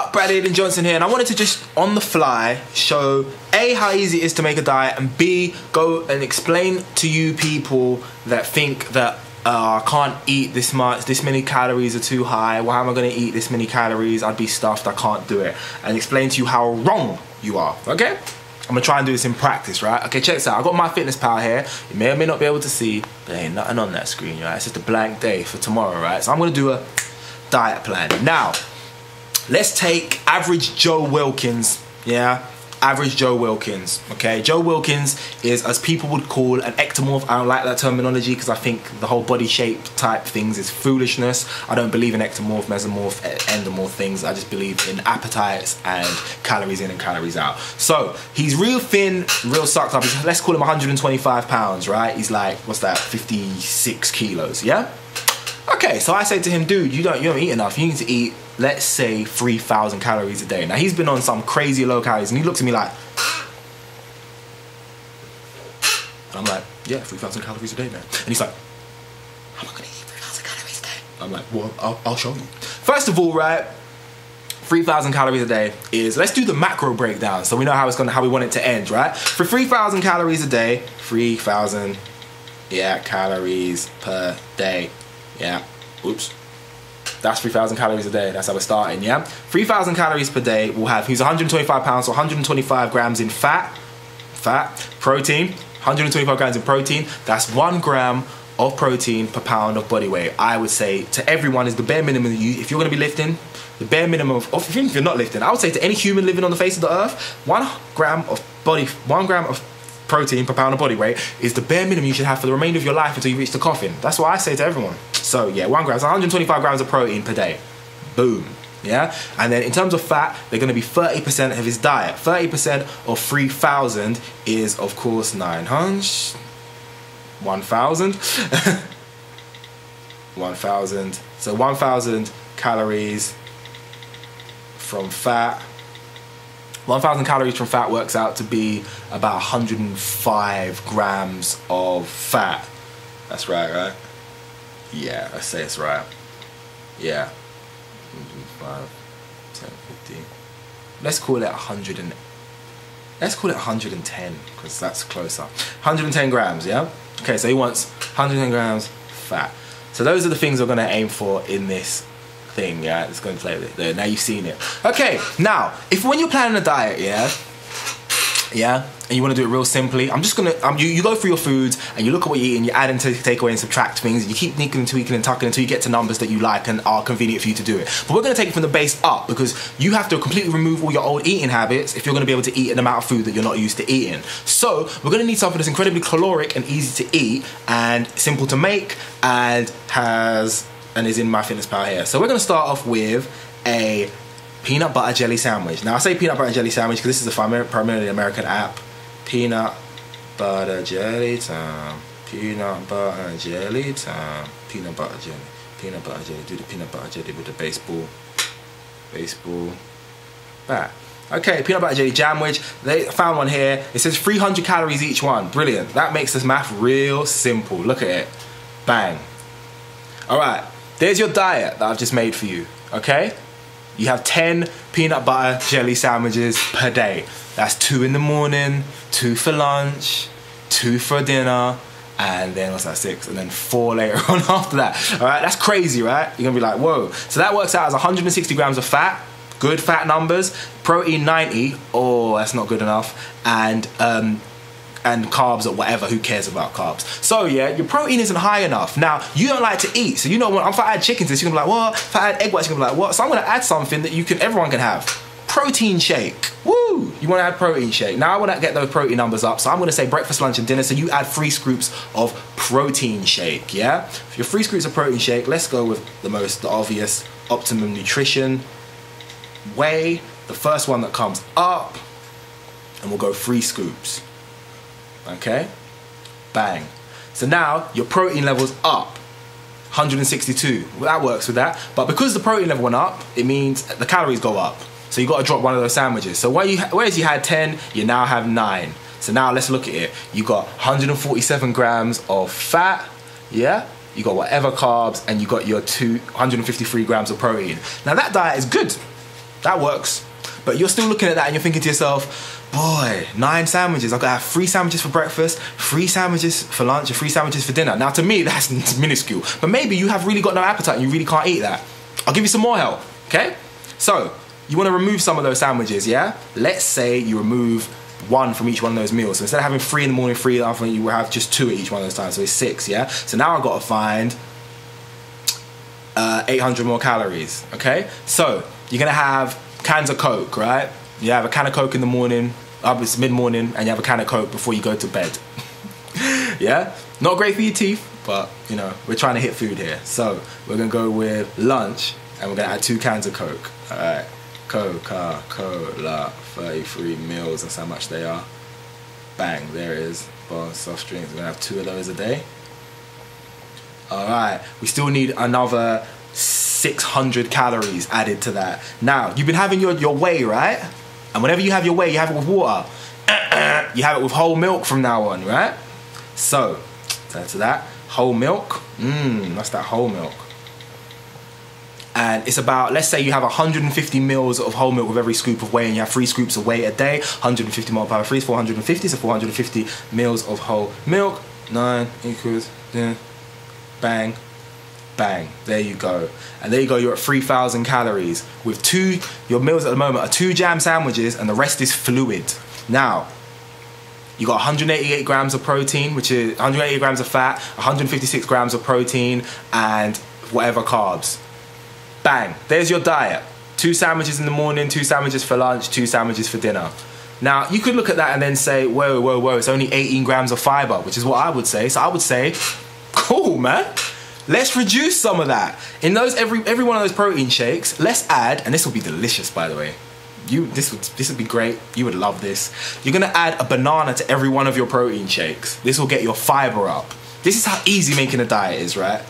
up? Brad Aiden Johnson here, and I wanted to just on the fly show A, how easy it is to make a diet, and B, go and explain to you people that think that I can't eat this much, this many calories are too high, why am I going to eat this many calories, I'd be stuffed, I can't do it, and explain to you how wrong you are, okay? I'm going to try and do this in practice, right? Okay, check this out. I've got MyFitnessPal here. You may or may not be able to see, but there ain't nothing on that screen, right? It's just a blank day for tomorrow, right? So I'm going to do a diet plan. Now, let's take average Joe Wilkins, yeah? Average Joe Wilkins, okay? Joe Wilkins is, as people would call, an ectomorph. I don't like that terminology because I think the whole body shape type things is foolishness. I don't believe in ectomorph, mesomorph, endomorph things. I just believe in appetites and calories in and calories out. So, he's real thin, real sucked up. Let's call him 125 pounds, right? He's like, what's that, 56 kilos, yeah? Okay, so I say to him, dude, you don't eat enough. You need to eat, let's say, 3,000 calories a day. Now, he's been on some crazy low calories, and he looks at me like, I'm like, yeah, 3,000 calories a day, man. And he's like, how am I gonna eat 3,000 calories a day? I'm like, well, I'll show you. First of all, right, 3,000 calories a day is, let's do the macro breakdown so we know how we want it to end, right? For 3,000 calories a day, 3,000, yeah, calories per day. Yeah, oops. That's 3,000 calories a day. That's how we're starting, yeah? 3,000 calories per day will have, he's 125 pounds, so 125 grams in protein, 125 grams in protein. That's 1 gram of protein per pound of body weight. I would say to everyone is the bare minimum, if you're gonna be lifting, the bare minimum of even if you're not lifting, I would say to any human living on the face of the earth, 1 gram of protein per pound of body weight is the bare minimum you should have for the remainder of your life until you reach the coffin. That's what I say to everyone. So yeah, 1 gram, so 125 grams of protein per day. Boom. Yeah? And then in terms of fat, they're going to be 30% of his diet. 30% of 3,000 is, of course, 900, 1,000. 1,000. So 1,000 calories from fat. 1,000 calories from fat works out to be about 105 grams of fat. That's right? Yeah, I say it's right. Yeah. 105, 10, 15. Let's call it 100 and... Let's call it 110, because that's closer. 110 grams, yeah? Okay, so he wants 110 grams fat. So those are the things we're going to aim for in this thing, yeah? It's going to play with it there. Now you've seen it. Okay, now, if when you're planning a diet, yeah, and you want to do it real simply, I'm just gonna, you go through your foods and you look at what you eat and you add and take away and subtract things, and you keep nicking and tweaking and tucking until you get to numbers that you like and are convenient for you to do it. But we're gonna take it from the base up, because you have to completely remove all your old eating habits if you're gonna be able to eat an amount of food that you're not used to eating. So we're gonna need something that's incredibly caloric and easy to eat and simple to make and is in MyFitnessPal here. So we're gonna start off with a peanut butter jelly sandwich. Now I say peanut butter jelly sandwich because this is a primarily American app. Peanut butter jelly time. Peanut butter jelly time. Peanut butter jelly. Peanut butter jelly. Do the peanut butter jelly with the baseball bat. Okay, peanut butter jelly sandwich. They found one here. It says 300 calories each one. Brilliant. That makes this math real simple. Look at it. Bang. Alright, there's your diet that I've just made for you. Okay? You have 10 peanut butter jelly sandwiches per day. That's 2 in the morning, 2 for lunch, 2 for dinner, and then what's that, 6? And then 4 later on after that. All right, that's crazy, right? You're gonna be like, whoa. So that works out as 160 grams of fat, good fat numbers, protein 90, oh, that's not good enough, and carbs or whatever, who cares about carbs? So yeah, your protein isn't high enough. Now, you don't like to eat, so you know what, if I add chicken to this, you're gonna be like, what? If I add egg whites, you're gonna be like, what? So I'm gonna add something that everyone can have. Protein shake. Woo! You wanna add protein shake. Now I wanna get those protein numbers up, so I'm gonna say breakfast, lunch, and dinner, so you add 3 scoops of protein shake, yeah? For your 3 scoops of protein shake, let's go with the obvious optimum nutrition way. The first one that comes up, and we'll go 3 scoops. Okay, bang. So now your protein level's up, 162. Well, that works with that. But because the protein level went up, it means the calories go up. So you got to drop one of those sandwiches. So whereas you had 10, you now have 9. So now let's look at it. You got 147 grams of fat, yeah? You got whatever carbs, and you got your 253 grams of protein. Now that diet is good. That works. But you're still looking at that and you're thinking to yourself, boy, 9 sandwiches. I've got to have 3 sandwiches for breakfast, 3 sandwiches for lunch, and 3 sandwiches for dinner. Now, to me, that's minuscule. But maybe you have really got no appetite and you really can't eat that. I'll give you some more help, okay? So, you want to remove some of those sandwiches, yeah? Let's say you remove 1 from each one of those meals. So instead of having 3 in the morning, 3 in the afternoon, you will have just 2 at each one of those times. So it's 6, yeah? So now I've got to find 800 more calories, okay? So, you're going to have cans of Coke, right? You have a can of Coke in the morning, it's mid-morning, and you have a can of Coke before you go to bed. Yeah? Not great for your teeth, but, you know, we're trying to hit food here. So, we're going to go with lunch, and we're going to add 2 cans of Coke. Alright, Coca-Cola, 33 mils, that's how much they are. Bang, there it is. Bar soft drinks, we're going to have 2 of those a day. Alright, we still need another 600 calories added to that. Now, you've been having your whey, right? And whenever you have your whey, you have it with water. You have it with whole milk from now on, right? So, to that, whole milk. That's that whole milk. And it's about, let's say you have 150 mils of whole milk with every scoop of whey, and you have 3 scoops of whey a day. 150 multiplied by 3 is 450, so 450 mils of whole milk. 9 equals, yeah, bang. Bang, there you go. And there you go, you're at 3,000 calories. With your meals at the moment are 2 jam sandwiches and the rest is fluid. Now, you got 188 grams of protein, which is 188 grams of fat, 156 grams of protein, and whatever carbs. Bang, there's your diet. 2 sandwiches in the morning, 2 sandwiches for lunch, 2 sandwiches for dinner. Now, you could look at that and then say, whoa, whoa, whoa, it's only 18 grams of fiber, which is what I would say. So I would say, cool, man. Let's reduce some of that. In those every one of those protein shakes, let's add, and this will be delicious, by the way. This would be great. You would love this. You're gonna add a banana to every one of your protein shakes. This will get your fiber up. This is how easy making a diet is, right?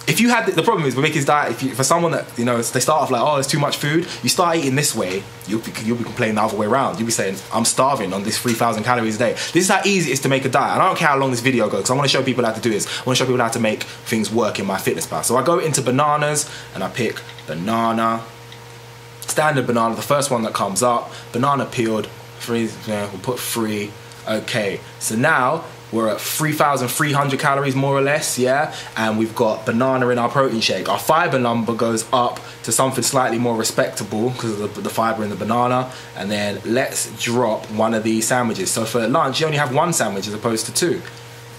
If you had the problem is with making this diet, for someone that, you know, they start off like, oh, there's too much food. You start eating this way, you'll be complaining the other way around. You'll be saying, I'm starving on this 3,000 calories a day. This is how easy it is to make a diet. And I don't care how long this video goes, because I want to show people how to do this. I want to show people how to make things work in my fitness pal. So I go into bananas and I pick banana, standard banana, the first one that comes up, banana peeled, 3, we'll put 3. Okay, so now we're at 3,300 calories more or less, yeah? And we've got banana in our protein shake. Our fiber number goes up to something slightly more respectable because of the fiber in the banana. And then let's drop one of these sandwiches. So for lunch, you only have 1 sandwich as opposed to 2.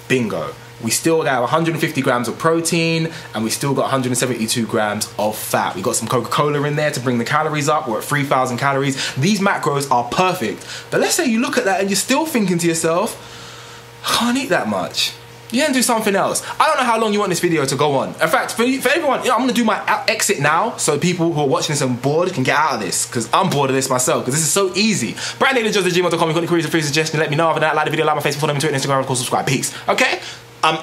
Bingo. We still have 150 grams of protein and we still got 172 grams of fat. We got some Coca-Cola in there to bring the calories up. We're at 3,000 calories. These macros are perfect. But let's say you look at that and you're still thinking to yourself, I can't eat that much. You can do something else. I don't know how long you want this video to go on. In fact, for everyone, you know, I'm gonna do my exit now so people who are watching this and bored can get out of this, because I'm bored of this myself, because this is so easy. BrandName@gmail.com. You've got any queries or free suggestions, let me know. Other than that, like the video, like my Facebook, follow me on Twitter, Instagram, of course, subscribe. Peace. Okay? Yeah,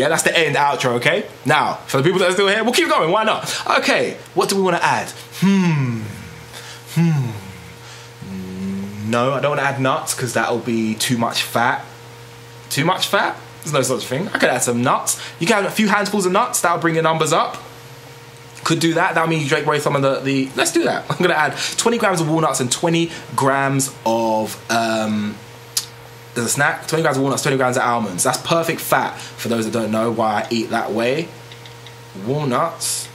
that's the end outro, okay? Now, for the people that are still here, we'll keep going, why not? Okay, what do we want to add? No, I don't want to add nuts because that'll be too much fat. Too much fat? There's no such thing. I could add some nuts. You can have a few handfuls of nuts. That'll bring your numbers up. Could do that. That'll mean you take away some of the... Let's do that. I'm going to add 20 grams of walnuts and 20 grams of... there's a snack. 20 grams of walnuts, 20 grams of almonds. That's perfect fat for those that don't know why I eat that way. Walnuts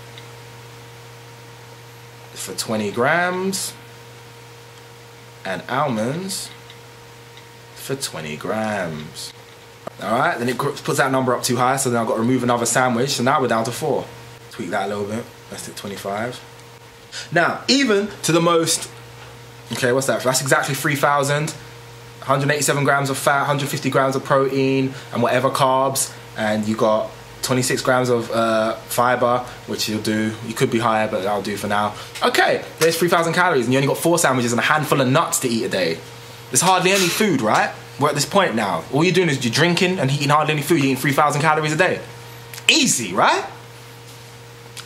for 20 grams. And almonds for 20 grams. Alright, then it puts that number up too high, so then I've got to remove another sandwich, so now we're down to 4. Tweak that a little bit, let's hit 25. Now, even to the most, okay, what's that? That's exactly 3,000, 187 grams of fat, 150 grams of protein, and whatever carbs, and you got 26 grams of fiber, which you'll do. You could be higher, but I'll do for now. Okay, there's 3,000 calories, and you only got 4 sandwiches and a handful of nuts to eat a day. There's hardly any food, right? We're at this point now. All you're doing is you're drinking and eating hardly any food. You're eating 3,000 calories a day. Easy, right?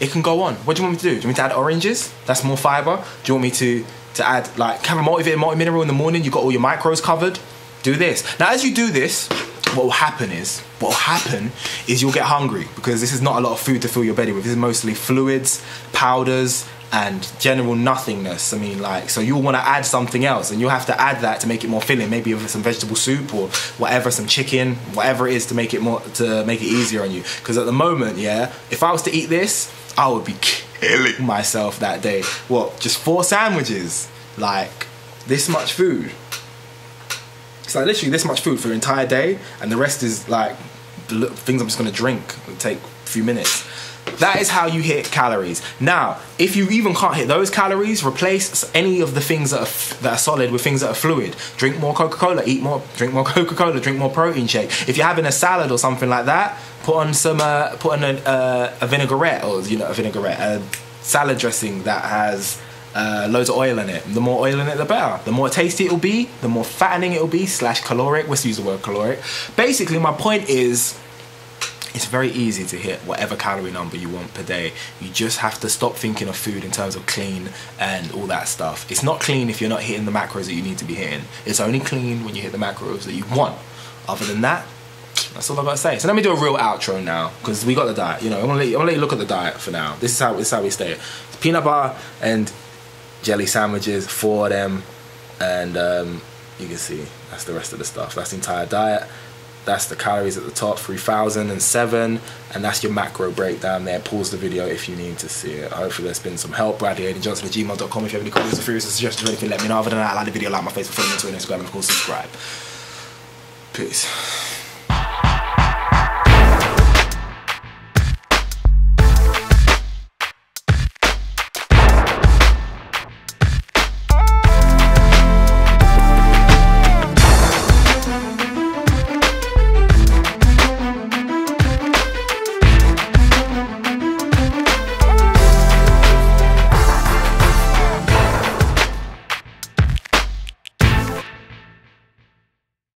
It can go on. What do you want me to do? Do you want me to add oranges? That's more fiber. Do you want me to add, like, have a multivitamin, multi-mineral in the morning? You've got all your macros covered. Do this. Now, as you do this, what will happen is you'll get hungry, because this is not a lot of food to fill your belly with. This is mostly fluids, powders, and general nothingness. I mean, like, so you'll want to add something else, and you'll have to add that to make it more filling, maybe with some vegetable soup or whatever, some chicken, whatever it is to make it easier on you. Because at the moment, yeah, if I was to eat this, I would be killing myself that day. What, just 4 sandwiches? Like, this much food. It's like literally this much food for an entire day, and the rest is like things I'm just gonna drink. It'll take a few minutes. That is how you hit calories. Now, if you even can't hit those calories, replace any of the things that are solid with things that are fluid. Drink more Coca-Cola, drink more Coca-Cola, drink more protein shake. If you're having a salad or something like that, put on a vinaigrette, or a salad dressing that has loads of oil in it. The more oil in it, the better. The more tasty it'll be, the more fattening it'll be, /caloric. Let's use the word caloric. Basically, my point is, it's very easy to hit whatever calorie number you want per day. You just have to stop thinking of food in terms of clean and all that stuff. It's not clean if you're not hitting the macros that you need to be hitting. It's only clean when you hit the macros that you want. Other than that, that's all I gotta say. So let me do a real outro now, because we got the diet. You know, I'm gonna let you look at the diet for now. This is how we stay. It's peanut butter and jelly sandwiches, 4 of them, and you can see that's the rest of the stuff. That's the entire diet. That's the calories at the top, 3,007, and that's your macro breakdown there. Pause the video if you need to see it. Hopefully there's been some help. BradleyAidenJohnson@gmail.com. If you have any comments or theories or suggestions or anything, let me know. Other than that, like the video, like my Facebook, follow me on Twitter, Instagram, and of course subscribe. Peace.